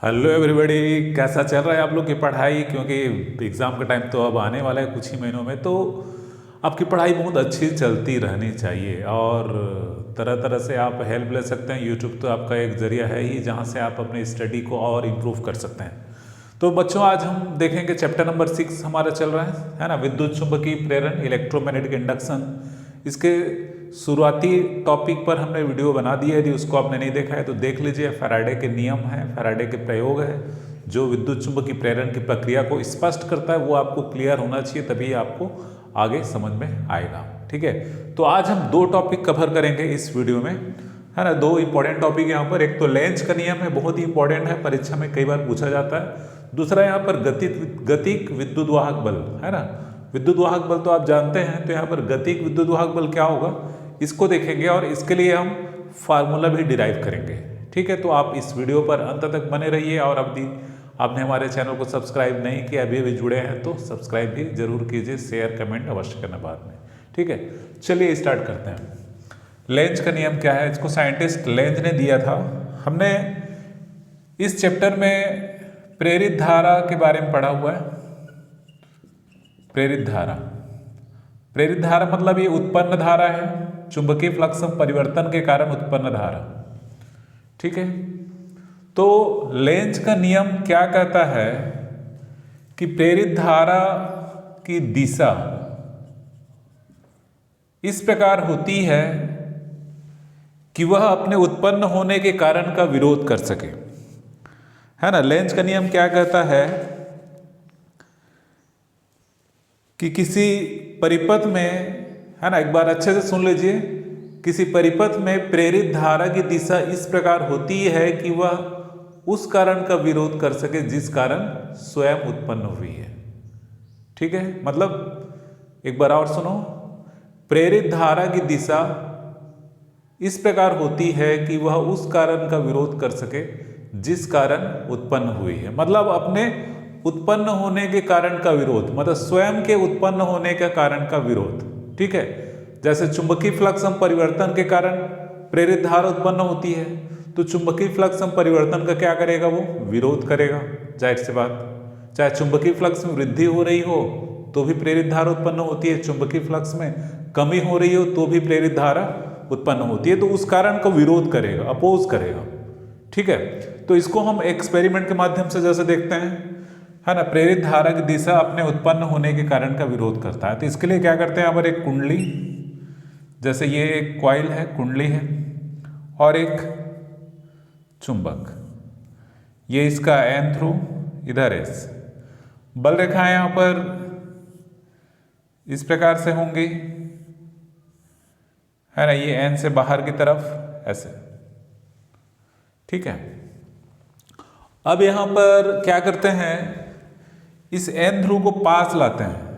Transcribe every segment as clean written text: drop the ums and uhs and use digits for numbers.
Hello everybody, कैसा चल रहा है आप लोग की पढ़ाई? क्योंकि एग्ज़ाम का टाइम तो अब आने वाला है कुछ ही महीनों में, तो आपकी पढ़ाई बहुत अच्छी चलती रहनी चाहिए। और तरह तरह से आप हेल्प ले सकते हैं। यूट्यूब तो आपका एक ज़रिया है ही जहाँ से आप अपने स्टडी को और इम्प्रूव कर सकते हैं। तो बच्चों, आज हम देखेंगे चैप्टर नंबर 6 हमारा चल रहा है ना, विद्युत चुम्बकीय प्रेरण, इलेक्ट्रोमैग्नेटिक इंडक्शन। इसके शुरुआती टॉपिक पर हमने वीडियो बना दी है, यदि उसको आपने नहीं देखा है तो देख लीजिए। फैराडे के नियम है, फैराडे के प्रयोग है जो विद्युत चुम्बकीय प्रेरण की प्रक्रिया को स्पष्ट करता है, वो आपको क्लियर होना चाहिए, तभी आपको आगे समझ में आएगा। ठीक है, तो आज हम दो टॉपिक कवर करेंगे इस वीडियो में, है ना। दो इंपॉर्टेंट टॉपिक यहाँ पर, एक तो लेंज का नियम है, बहुत ही इंपॉर्टेंट है, परीक्षा में कई बार पूछा जाता है। दूसरा यहाँ पर गतिक विद्युत वाहक बल, है ना। विद्युत वाहक बल तो आप जानते हैं, तो यहाँ पर गतिक विद्युत वाहक बल क्या होगा इसको देखेंगे, और इसके लिए हम फार्मूला भी डिराइव करेंगे। ठीक है, तो आप इस वीडियो पर अंत तक बने रहिए। और आपने हमारे चैनल को सब्सक्राइब नहीं किया, अभी अभी जुड़े हैं तो सब्सक्राइब भी जरूर कीजिए, शेयर कमेंट अवश्य करना बाद में। ठीक है, चलिए स्टार्ट करते हैं। लेंज का नियम क्या है, इसको साइंटिस्ट लेंज ने दिया था। हमने इस चैप्टर में प्रेरित धारा के बारे में पढ़ा हुआ है। प्रेरित धारा मतलब ये उत्पन्न धारा है, चुंबकीय फ्लक्स परिवर्तन के कारण उत्पन्न धारा। ठीक है, तो लेंज का नियम क्या कहता है कि प्रेरित धारा की दिशा इस प्रकार होती है कि वह अपने उत्पन्न होने के कारण का विरोध कर सके, है ना। लेंज का नियम क्या कहता है कि किसी परिपथ में, है ना, एक बार अच्छे से सुन लीजिए, किसी परिपथ में प्रेरित धारा की दिशा इस प्रकार होती है कि वह उस कारण का विरोध कर सके जिस कारण स्वयं उत्पन्न हुई है। ठीक है, मतलब एक बार और सुनो, प्रेरित धारा की दिशा इस प्रकार होती है कि वह उस कारण का विरोध कर सके जिस कारण उत्पन्न हुई है। मतलब अपने उत्पन्न होने के कारण का विरोध, मतलब स्वयं के उत्पन्न होने के कारण का विरोध। ठीक है, जैसे चुंबकीय फ्लक्स परिवर्तन के कारण प्रेरित धारा उत्पन्न होती है, तो चुंबकीय फ्लक्स परिवर्तन का क्या करेगा, वो विरोध करेगा, जाहिर सी बात। चाहे चुंबकीय फ्लक्स में वृद्धि हो रही हो तो भी प्रेरित धारा उत्पन्न होती है, चुंबकीय फ्लक्स में कमी हो रही हो तो भी प्रेरित धारा उत्पन्न होती है, तो उस कारण का विरोध करेगा, अपोज करेगा। ठीक है, तो इसको हम एक्सपेरिमेंट के माध्यम से जैसे देखते हैं, है ना, प्रेरित धारा की दिशा अपने उत्पन्न होने के कारण का विरोध करता है। तो इसके लिए क्या करते हैं, यहाँ पर एक कुंडली, जैसे ये एक कॉइल है, कुंडली है, और एक चुंबक, ये इसका एन थ्रू, इधर एस। बल रेखाएं यहाँ पर इस प्रकार से होंगी, है ना, ये एन से बाहर की तरफ ऐसे। ठीक है, अब यहां पर क्या करते हैं, इस एन ध्रुव को पास लाते हैं।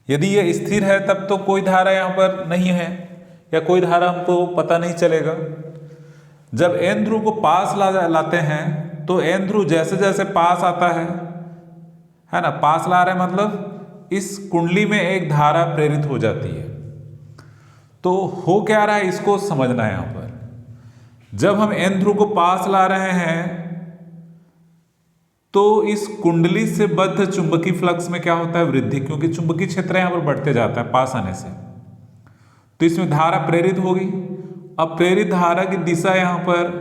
यदि ये स्थिर है तब तो कोई धारा यहां पर नहीं है, या कोई धारा हमको पता नहीं चलेगा। जब एन ध्रुव को पास लाते हैं तो एन ध्रुव जैसे जैसे पास आता है ना, पास ला रहे मतलब इस कुंडली में एक धारा प्रेरित हो जाती है। तो हो क्या रहा है इसको समझना है। यहां पर जब हम एन ध्रुव को पास ला रहे हैं तो इस कुंडली से बद्ध चुंबकीय फ्लक्स में क्या होता है, वृद्धि, क्योंकि चुंबकीय क्षेत्र यहां पर बढ़ते जाता है पास आने से, तो इसमें धारा प्रेरित होगी। अब प्रेरित धारा की दिशा यहां पर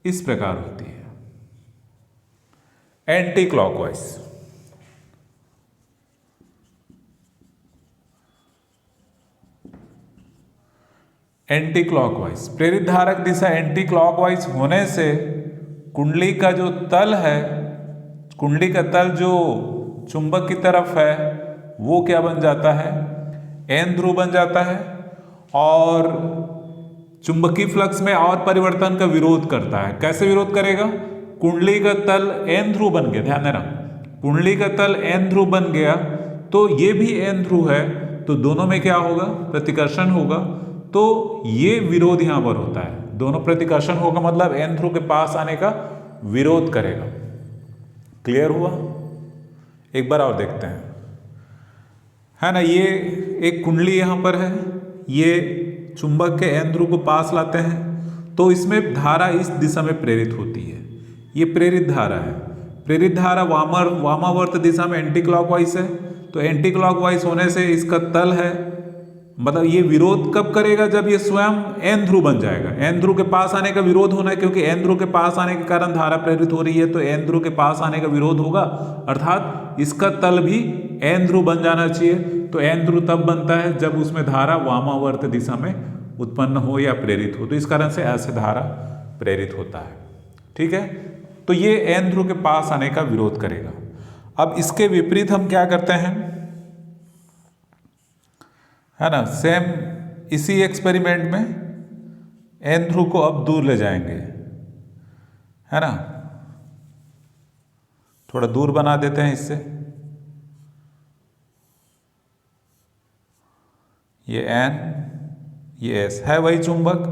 इस प्रकार होती है, एंटी क्लॉकवाइज। एंटी क्लॉकवाइज प्रेरित धारा की दिशा एंटी क्लॉकवाइज होने से कुंडली का जो तल है, कुंडली का तल जो चुंबक की तरफ है वो क्या बन जाता है, एन ध्रुव बन जाता है, और चुंबकीय फ्लक्स में और परिवर्तन का विरोध करता है। कैसे विरोध करेगा, कुंडली का तल एन ध्रुव बन गया, ध्यान देना, कुंडली का तल एन ध्रुव बन गया तो ये भी एन ध्रुव है, तो दोनों में क्या होगा, प्रतिकर्षण होगा, तो ये विरोध यहां पर होता है। दोनों प्रतिकर्षण होगा मतलब एन ध्रुव के पास आने का विरोध करेगा। क्लियर हुआ? एक बार और देखते हैं, है ना, ये एक कुंडली यहां पर है, ये चुंबक के एन ध्रुव को पास लाते हैं तो इसमें धारा इस दिशा में प्रेरित होती है। ये प्रेरित धारा है। प्रेरित धारा वामावर्त दिशा में एंटी क्लॉकवाइज है, तो एंटी क्लॉकवाइज होने से इसका तल है, मतलब ये विरोध कब करेगा, जब ये स्वयं एन ध्रुव बन जाएगा। एन ध्रुव के पास आने का विरोध होना है, क्योंकि एन ध्रुव के पास आने के कारण धारा प्रेरित हो रही है, तो एन ध्रुव के पास आने का विरोध होगा, अर्थात इसका तल भी एन ध्रुव बन जाना चाहिए। तो एन ध्रुव तब बनता है जब उसमें धारा वामावर्त दिशा में उत्पन्न हो या प्रेरित हो, तो इस कारण से ऐसे धारा प्रेरित होता है। ठीक है, तो ये एन ध्रुव के पास आने का विरोध करेगा। अब इसके विपरीत हम क्या करते हैं, है ना, सेम इसी एक्सपेरिमेंट में एन ध्रुव को अब दूर ले जाएंगे, है ना, थोड़ा दूर बना देते हैं इससे। ये एन, ये एस है वही चुंबक।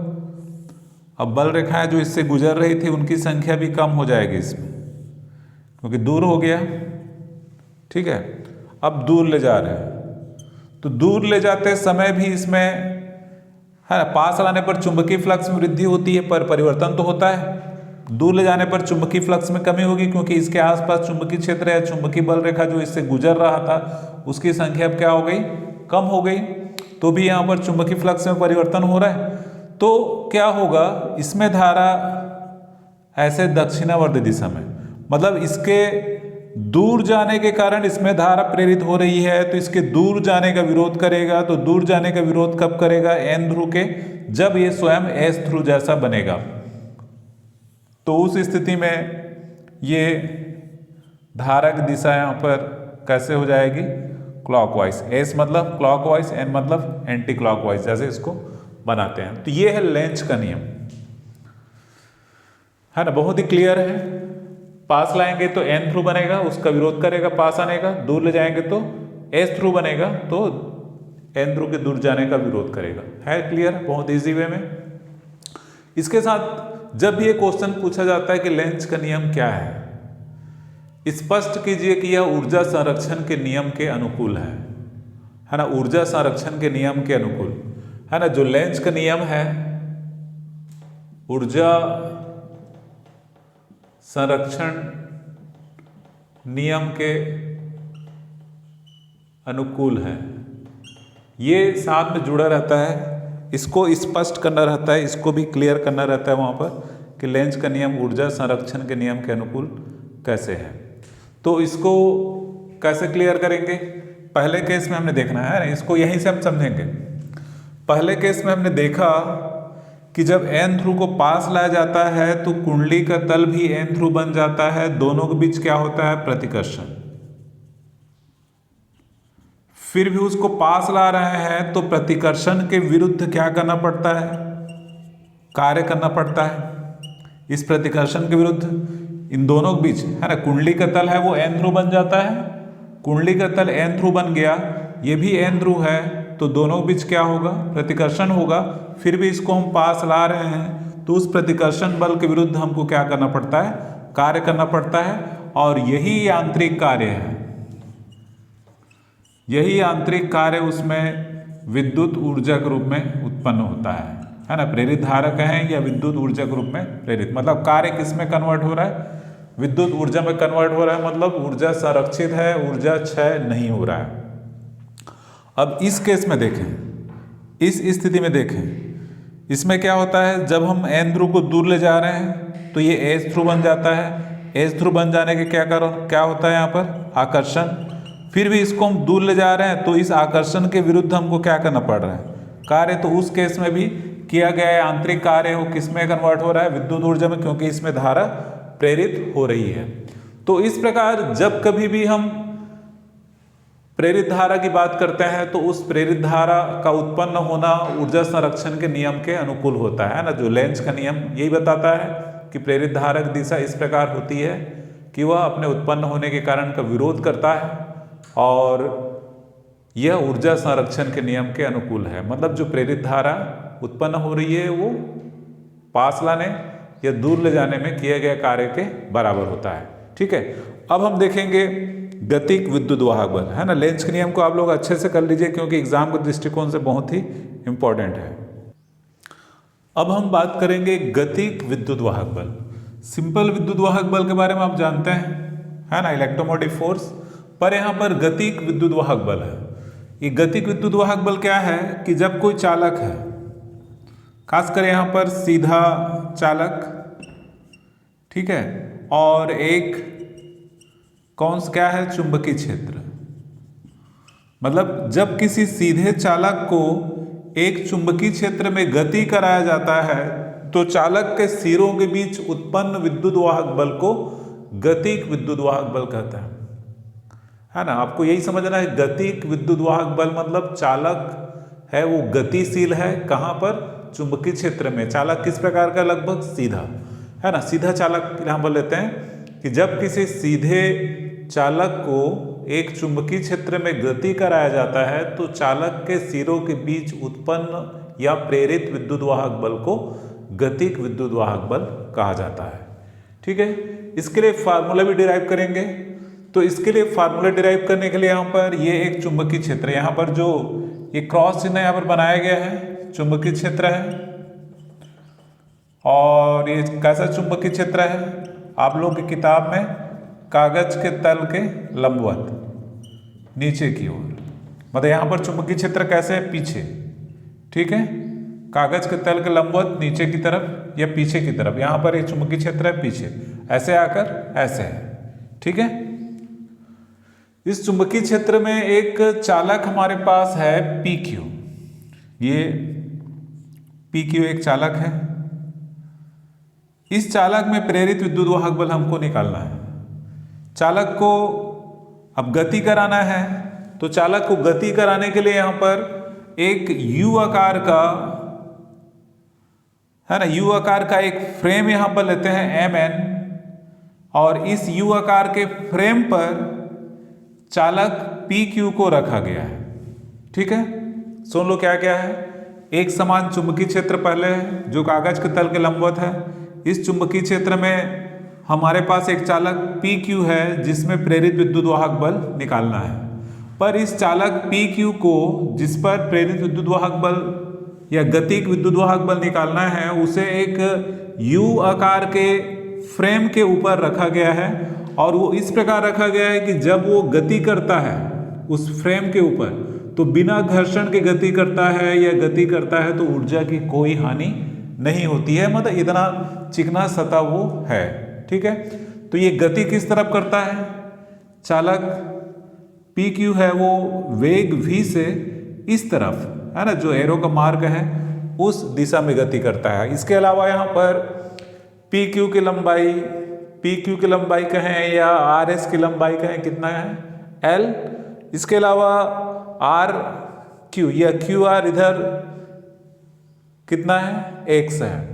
अब बल रेखाएं जो इससे गुजर रही थी उनकी संख्या भी कम हो जाएगी इसमें, क्योंकि दूर हो गया। ठीक है, अब दूर ले जा रहे हैं, तो दूर ले जाते समय भी इसमें, है, पास लाने पर चुंबकीय फ्लक्स में वृद्धि होती है, पर परिवर्तन तो होता है। दूर ले जाने पर चुंबकीय फ्लक्स में कमी होगी, क्योंकि इसके आसपास चुंबकीय क्षेत्र या चुंबकीय बल रेखा जो इससे गुजर रहा था उसकी संख्या अब क्या हो गई, कम हो गई। तो भी यहाँ पर चुंबकीय फ्लक्स में परिवर्तन हो रहा है, तो क्या होगा, इसमें धारा ऐसे दक्षिणावर्त दिशा में, मतलब इसके दूर जाने के कारण इसमें धारा प्रेरित हो रही है, तो इसके दूर जाने का विरोध करेगा। तो दूर जाने का विरोध कब करेगा, एन ध्रुव के, जब ये स्वयं एस ध्रुव जैसा बनेगा। तो उस स्थिति में ये धारा की दिशा यहाँ पर कैसे हो जाएगी, क्लॉकवाइज। एस मतलब क्लॉकवाइज, एन मतलब एंटी क्लॉकवाइज, जैसे इसको बनाते हैं। तो ये है लेंज का नियम, है ना, बहुत ही क्लियर है। पास लाएंगे तो एन ध्रुव बनेगा, उसका विरोध करेगा पास आने का। दूर ले जाएंगे तो एस ध्रुव बनेगा, तो एन ध्रुव के दूर जाने का विरोध करेगा। है क्लियर, बहुत इजी वे में। इसके साथ जब भी ये क्वेश्चन पूछा जाता है कि लेंज का नियम क्या है, स्पष्ट कीजिए कि यह ऊर्जा संरक्षण के नियम के अनुकूल है ना, ऊर्जा संरक्षण के नियम के अनुकूल, है ना। जो लेंज का नियम है ऊर्जा संरक्षण नियम के अनुकूल है, ये साथ में जुड़ा रहता है, इसको स्पष्ट करना रहता है, इसको भी क्लियर करना रहता है वहाँ पर कि लेंज का नियम ऊर्जा संरक्षण के नियम के अनुकूल कैसे है। तो इसको कैसे क्लियर करेंगे, पहले केस में हमने देखना है, इसको यहीं से हम समझेंगे। पहले केस में हमने देखा कि जब एन ध्रुव को पास लाया जाता है तो कुंडली का तल भी एन ध्रुव बन जाता है, दोनों के बीच क्या होता है, प्रतिकर्षण। फिर भी उसको पास ला रहे हैं तो प्रतिकर्षण के विरुद्ध क्या करना पड़ता है, कार्य करना पड़ता है। इस प्रतिकर्षण के विरुद्ध इन दोनों के बीच, है ना, कुंडली का तल है वो एन ध्रुव बन जाता है, कुंडली का तल एन ध्रुव बन गया, ये भी एन ध्रुव है, तो दोनों के बीच क्या होगा, प्रतिकर्षण होगा। फिर भी इसको हम पास ला रहे हैं तो उस प्रतिकर्षण बल के विरुद्ध हमको क्या करना पड़ता है, कार्य करना पड़ता है। और यही आंतरिक कार्य है, यही आंतरिक कार्य उसमें विद्युत ऊर्जा के रूप में उत्पन्न होता है ना। प्रेरित धारा कहें या विद्युत ऊर्जा के रूप में प्रेरित, मतलब कार्य किस में कन्वर्ट हो रहा है, विद्युत ऊर्जा में कन्वर्ट हो रहा है, मतलब ऊर्जा संरक्षित है, ऊर्जा क्षय नहीं हो रहा है। अब इस केस में देखें, इस स्थिति में देखें, इसमें क्या होता है, जब हम एन ध्रुव को दूर ले जा रहे हैं तो ये एस ध्रुव बन जाता है। एस ध्रुव बन जाने के क्या कारण क्या होता है यहाँ पर, आकर्षण। फिर भी इसको हम दूर ले जा रहे हैं तो इस आकर्षण के विरुद्ध हमको क्या करना पड़ रहा है, कार्य। तो उस केस में भी किया गया है आंतरिक कार्य, वो किस में कन्वर्ट हो रहा है, विद्युत ऊर्जा में, क्योंकि इसमें धारा प्रेरित हो रही है। तो इस प्रकार जब कभी भी हम प्रेरित धारा की बात करते हैं तो उस प्रेरित धारा का उत्पन्न होना ऊर्जा संरक्षण के नियम के अनुकूल होता है ना। जो लेंज का नियम यही बताता है कि प्रेरित धारा की दिशा इस प्रकार होती है कि वह अपने उत्पन्न होने के कारण का विरोध करता है, और यह ऊर्जा संरक्षण के नियम के अनुकूल है। मतलब जो प्रेरित धारा उत्पन्न हो रही है वो पास लाने या दूर ले जाने में किए गए कार्य के बराबर होता है। ठीक है, अब हम देखेंगे गतिक विद्युत वाहक बल, है ना। लेंज के नियम को आप लोग अच्छे से कर लीजिए क्योंकि एग्जाम के दृष्टिकोण से बहुत ही इंपॉर्टेंट है। अब हम बात करेंगे गतिक विद्युत वाहक बल। सिंपल विद्युत वाहक बल के बारे में आप जानते हैं, है ना, इलेक्ट्रोमोटिव फोर्स। पर यहाँ पर गतिक विद्युत वाहक बल है। ये गतिक विद्युत वाहक बल क्या है कि जब कोई चालक है, खासकर यहाँ पर सीधा चालक, ठीक है, और एक कौन सा क्या है, चुंबकीय क्षेत्र। मतलब जब किसी सीधे चालक को एक चुंबकीय क्षेत्र में गति कराया जाता है तो चालक के सिरों के बीच उत्पन्न विद्युत वाहक बल को गतिक विद्युत वाहक बल कहते हैं, है ना। आपको यही समझना है, गतिक विद्युत वाहक बल मतलब चालक है वो गतिशील है, कहाँ पर, चुंबकीय क्षेत्र में। चालक किस प्रकार का, लगभग सीधा, है ना, सीधा चालक यहाँ पर लेते हैं कि जब किसी सीधे चालक को एक चुंबकीय क्षेत्र में गति कराया जाता है तो चालक के सिरों के बीच उत्पन्न या प्रेरित विद्युत वाहक बल को गतिक विद्युत वाहक बल कहा जाता है। ठीक है, इसके लिए फार्मूला भी डिराइव करेंगे। तो इसके लिए फार्मूला डिराइव करने के लिए यहाँ पर ये एक चुंबकीय क्षेत्र, यहाँ पर जो ये क्रॉस चिन्ह यहाँ पर बनाया गया है, चुंबकीय क्षेत्र है। और ये कैसा चुंबकीय क्षेत्र है, आप लोगों की किताब में कागज के तल के लंबवत नीचे की ओर, मतलब यहाँ पर चुंबकीय क्षेत्र कैसे है, पीछे, ठीक है, कागज के तल के लंबवत नीचे की तरफ या पीछे की तरफ। यहाँ पर एक चुंबकीय क्षेत्र है पीछे, ऐसे आकर ऐसे है, ठीक है। इस चुंबकीय क्षेत्र में एक चालक हमारे पास है PQ, ये PQ एक चालक है। इस चालक में प्रेरित विद्युत वाहक बल हमको निकालना है। चालक को अब गति कराना है, तो चालक को गति कराने के लिए यहाँ पर एक U आकार का, है ना, U आकार का एक फ्रेम यहाँ पर लेते हैं Mn, और इस U आकार के फ्रेम पर चालक PQ को रखा गया है। ठीक है, सुन लो क्या क्या है। एक समान चुंबकीय क्षेत्र पहले है जो कागज के तल के लंबवत है। इस चुंबकीय क्षेत्र में हमारे पास एक चालक PQ है जिसमें प्रेरित विद्युत वाहक बल निकालना है। पर इस चालक PQ को, जिस पर प्रेरित विद्युत वाहक बल या गतिक विद्युत वाहक बल निकालना है, उसे एक U आकार के फ्रेम के ऊपर रखा गया है। और वो इस प्रकार रखा गया है कि जब वो गति करता है उस फ्रेम के ऊपर, तो बिना घर्षण के गति करता है या गति करता है तो ऊर्जा की कोई हानि नहीं होती है, मतलब इतना चिकना सतह वो है। ठीक है, तो ये गति किस तरफ करता है, चालक PQ है वो वेग V से इस तरफ, है ना, जो एरो का मार्ग है उस दिशा में गति करता है। इसके अलावा यहाँ पर PQ की लंबाई कहें या RS की लंबाई कहें, कितना है, L। इसके अलावा RQ या QR इधर कितना है, X है।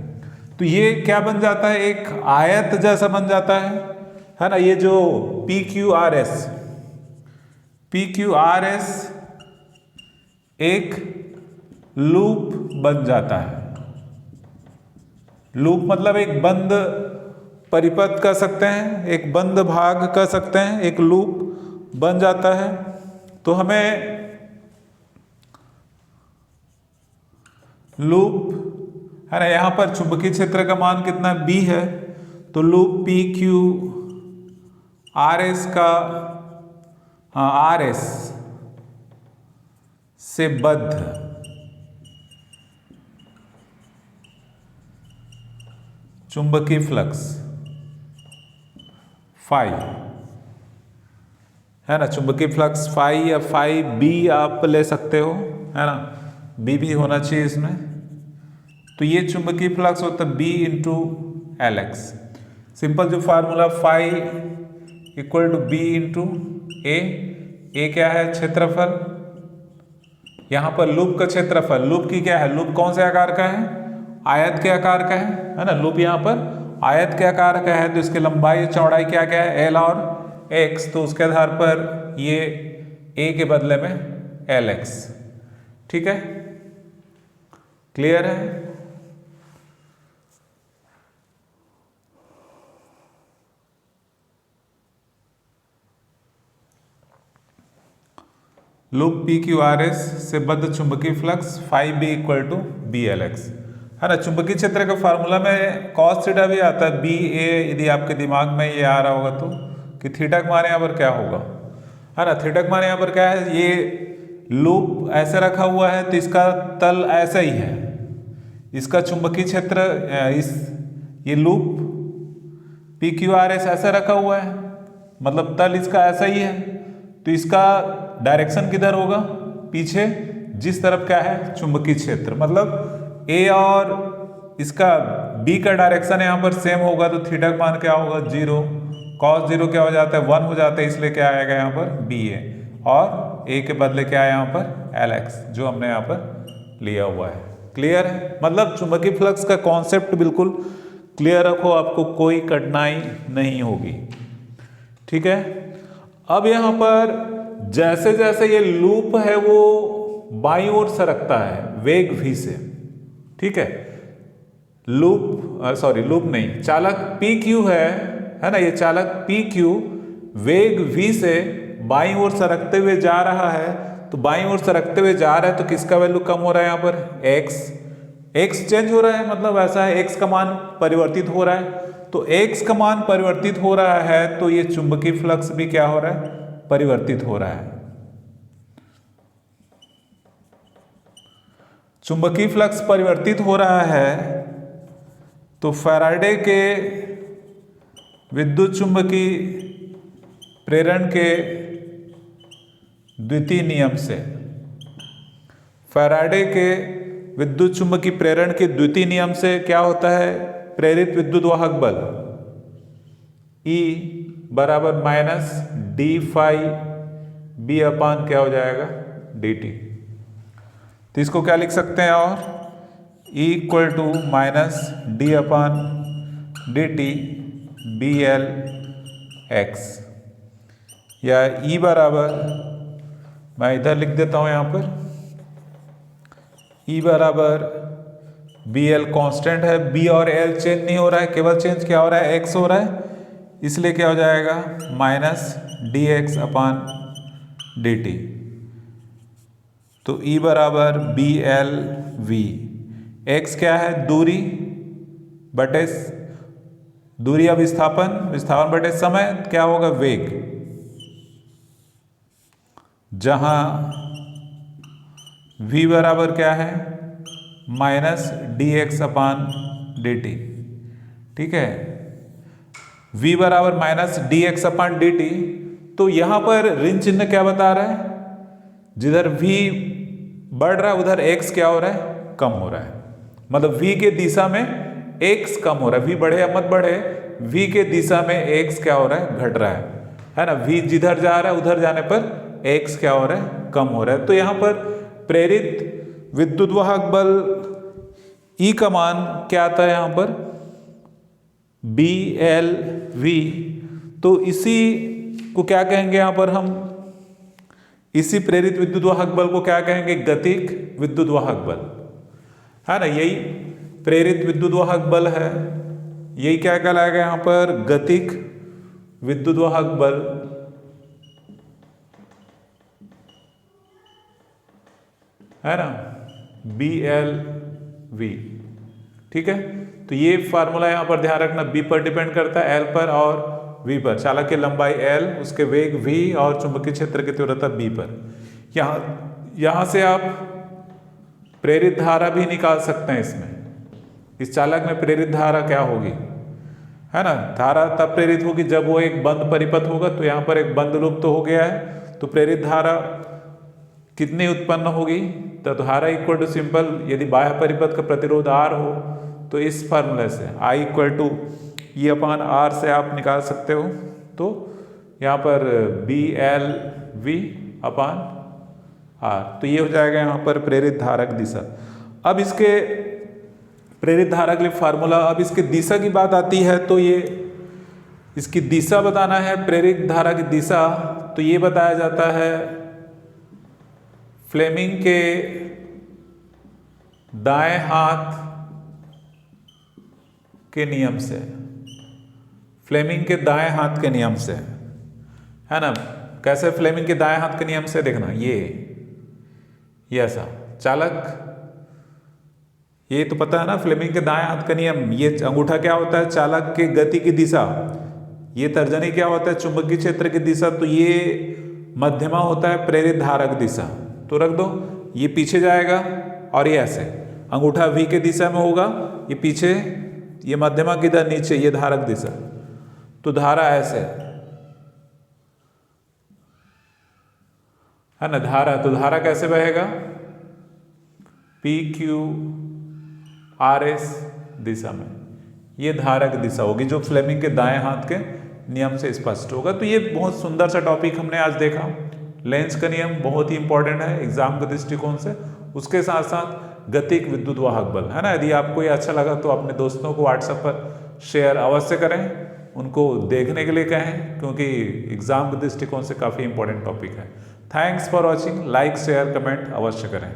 तो ये क्या बन जाता है, एक आयत जैसा बन जाता है ना। ये जो PQRS एक लूप बन जाता है। लूप मतलब एक बंद परिपथ कह सकते हैं, एक बंद भाग कह सकते हैं, एक लूप बन जाता है। तो हमें लूप, है ना, यहाँ पर चुंबकीय क्षेत्र का मान कितना B है, तो लूप PQRS का, हाँ, RS से बद्ध चुंबकीय फ्लक्स फाई, है ना, चुंबकीय फ्लक्स फाई या फाई B आप ले सकते हो, है ना, B भी होना चाहिए इसमें। तो ये चुंबकीय फ्लक्स होता है B इंटू LX। सिंपल जो formula phi equal to B into A क्या है, क्षेत्रफल, यहाँ पर लूप का क्षेत्रफल, लूप की क्या है, लूप कौन से आकार का है, आयत के आकार का है ना, लूप यहाँ पर आयत के आकार का है। तो इसकी लंबाई चौड़ाई क्या क्या है, L और X। तो उसके आधार पर ये A के बदले में LX। ठीक है, क्लियर है। लूप PQRS से बद्ध चुंबकीय flux phi B equal to BLX। है ना। चुंबकीय क्षेत्र का फार्मूला में कॉस थीटा भी आता है, बी ए, यदि आपके दिमाग में ये आ रहा होगा तो, कि थीटा का मान यहाँ पर क्या होगा, है ना। थीटा का मान यहाँ पर क्या है, ये लूप ऐसे रखा हुआ है तो इसका तल ऐसा ही है, इसका चुंबकीय क्षेत्र इस ये loop P Q R S ऐसा रखा हुआ है, मतलब तल इसका ऐसा ही है, तो इसका डायरेक्शन किधर होगा, पीछे, जिस तरफ क्या है चुंबकीय क्षेत्र, मतलब ए और इसका बी का डायरेक्शन यहाँ पर सेम होगा तो थीटा का मान क्या होगा, 0, cos 0 क्या हो जाता है, 1 हो जाता है, इसलिए क्या आएगा यहाँ पर बी ए, और ए के बदले क्या है यहाँ पर एल एक्स, जो हमने यहाँ पर लिया हुआ है। क्लियर है, मतलब चुंबकीय फ्लक्स का कॉन्सेप्ट बिल्कुल क्लियर रखो, आपको कोई कठिनाई नहीं होगी। ठीक है, अब यहाँ पर जैसे जैसे ये लूप है वो बाईं ओर सरकता है वेग v से, ठीक है, लूप नहीं, चालक पी क्यू है ना, ये चालक पी क्यू वेग v से बाईं ओर सरकते हुए जा रहा है, तो बाईं ओर सरकते हुए जा रहा है तो किसका वैल्यू कम हो रहा है यहाँ पर, x चेंज हो रहा है, मतलब ऐसा है x का मान परिवर्तित हो रहा है, तो x का मान परिवर्तित हो रहा है तो ये चुंबकीय फ्लक्स भी क्या हो रहा है, परिवर्तित हो रहा है। चुंबकीय फ्लक्स परिवर्तित हो रहा है तो फैराडे के विद्युत चुंबकीय प्रेरण के द्वितीय नियम से, फैराडे के विद्युत चुंबकीय प्रेरण के द्वितीय नियम से क्या होता है, प्रेरित विद्युत वाहक बल E बराबर माइनस डी फाई बी अपान क्या हो जाएगा, डी टी। तो इसको क्या लिख सकते हैं, और E equal to minus D upon D T B L X, या E बराबर, मैं इधर लिख देता हूं यहाँ पर, E बराबर बी एल कॉन्स्टेंट है, बी और एल चेंज नहीं हो रहा है, केवल चेंज क्या हो रहा है, एक्स हो रहा है, इसलिए क्या हो जाएगा माइनस डी एक्स अपान डी टी। तो E बराबर बी एल वी, एक्स क्या है, दूरी बटे दूरी, अब विस्थापन बटे समय, क्या होगा वेग, जहां v बराबर क्या है, माइनस डी एक्स अपान डी टी। ठीक है, v बराबर माइनस डी एक्स अपान डी टी, तो यहां पर ऋण चिन्ह क्या बता रहा है, जिधर v बढ़ रहा है उधर x क्या हो रहा है, कम हो रहा है, मतलब v के दिशा में x कम हो रहा है, v बढ़े या मत बढ़े, v के दिशा में x क्या हो रहा है, घट रहा है ना, v जिधर जा रहा है उधर जाने पर x क्या हो रहा है, कम हो रहा है। तो यहां पर प्रेरित विद्युत वाहक बल E का मान क्या आता है यहां पर, बी एल वी, तो इसी को क्या कहेंगे यहां पर हम, इसी प्रेरित विद्युत वाहक बल को क्या कहेंगे, गतिक विद्युत वाहक बल, है ना, यही प्रेरित विद्युत वाहक बल है, यही क्या कहलाएगा यहां पर, गतिक विद्युत वाहक बल, है ना, बी एल वी। ठीक है, तो ये फार्मूला यहां पर ध्यान रखना, बी पर डिपेंड करता है, एल पर और वी पर, चालक की लंबाई एल, उसके वेग वी और चुंबकीय क्षेत्र की तीव्रता बी पर। यहां से आप प्रेरित धारा भी निकाल सकते हैं इसमें, इस चालक में प्रेरित धारा क्या होगी, है ना, धारा तब प्रेरित होगी जब वो एक बंद परिपथ होगा, तो यहां पर एक बंद लूप तो हो गया है, तो प्रेरित धारा कितनी उत्पन्न होगी, तो धारा इक्वल टू सिंपल, यदि बाह्य परिपथ का प्रतिरोध R हो तो इस फार्मूले से I equal to E upon R से आप निकाल सकते हो, तो यहाँ पर B L V upon R, तो ये हो जाएगा यहाँ पर प्रेरित धारक दिशा। अब इसके प्रेरित धारा के लिए फार्मूला, अब इसके दिशा की बात आती है तो ये इसकी दिशा बताना है, प्रेरित धारा की दिशा, तो ये बताया जाता है फ्लेमिंग के दाएं हाथ के नियम से, फ्लेमिंग के दाएं हाथ के नियम से, है ना। कैसे फ्लेमिंग के दाएं हाथ के नियम से, देखना ये ऐसा चालक ये तो पता है ना, फ्लेमिंग के दाएं हाथ का नियम। ये अंगूठा क्या होता है? चालक के गति की दिशा। ये तर्जनी क्या होता है? चुंबकीय क्षेत्र की दिशा। तो ये मध्यमा होता है प्रेरित धारक दिशा। तो रख दो, ये पीछे जाएगा और ये ऐसे, अंगूठा वी के दिशा में होगा, ये पीछे, ये मध्यमा किधर? नीचे, ये धारक दिशा। तो धारा ऐसे है ना, धारा। तो धारा कैसे बहेगा? पी क्यू आर एस दिशा में। ये धारक दिशा होगी जो फ्लेमिंग के दाएं हाथ के नियम से स्पष्ट होगा। तो ये बहुत सुंदर सा टॉपिक हमने आज देखा। लेंस का नियम बहुत ही इंपॉर्टेंट है एग्जाम के दृष्टिकोण से। उसके साथ साथ गतिक विद्युत वाहक बल, है ना। यदि आपको ये अच्छा लगा तो अपने दोस्तों को व्हाट्सएप पर शेयर अवश्य करें, उनको देखने के लिए कहें, क्योंकि एग्जाम के दृष्टिकोण से काफ़ी इंपॉर्टेंट टॉपिक है। Thanks for watching. Like share comment अवश्य करें।